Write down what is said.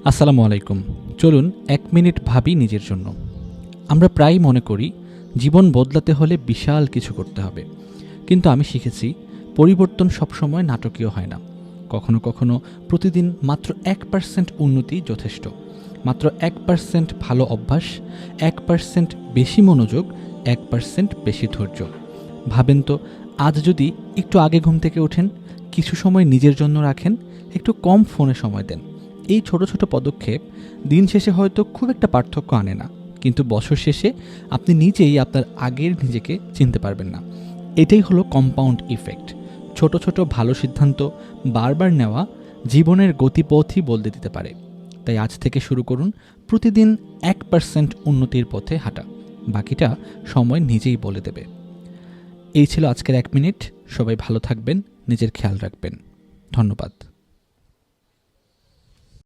আসসালামু আলাইকুম। চলুন ১ মিনিট ভাবি নিজের জন্য। আমরা প্রায়ই মনে করি জীবন বদলাতে হলে বিশাল কিছু করতে হবে। কিন্তু আমি শিখেছি পরিবর্তন সবসময় নাটকীয় হয় না। কখনো কখনো প্রতিদিন মাত্র ১% উন্নতি যথেষ্ট। মাত্র ১% ভালো অভ্যাস, ১% বেশি মনোযোগ, ১% বেশি ধৈর্য। ভাবেন তো, আজ যদি একটু আগে ঘুম থেকে ওঠেন, কিছু সময় নিজের জন্য রাখেন, একটু কম ফোনে সময় দেন, এই ছোট ছোট পদক্ষেপ দিন শেষে হয়তো খুব একটা পার্থক্য আনে না, কিন্তু বছর শেষে আপনি নিজেই আপনার আগের নিজেকে চিনতে পারবেন না। এটাই হলো কম্পাউন্ড ইফেক্ট। ছোট ছোট ভালো সিদ্ধান্ত বারবার নেওয়া জীবনের গতিপথই বদলে দিতে পারে। তাই আজ থেকে শুরু করুন প্রতিদিন ১% উন্নতির পথে হাঁটা। বাকিটা সময় নিজেই বলে দেবে। এই ছিল আজকের ১ মিনিট। সবাই ভালো থাকবেন, নিজের খেয়াল রাখবেন। ধন্যবাদ।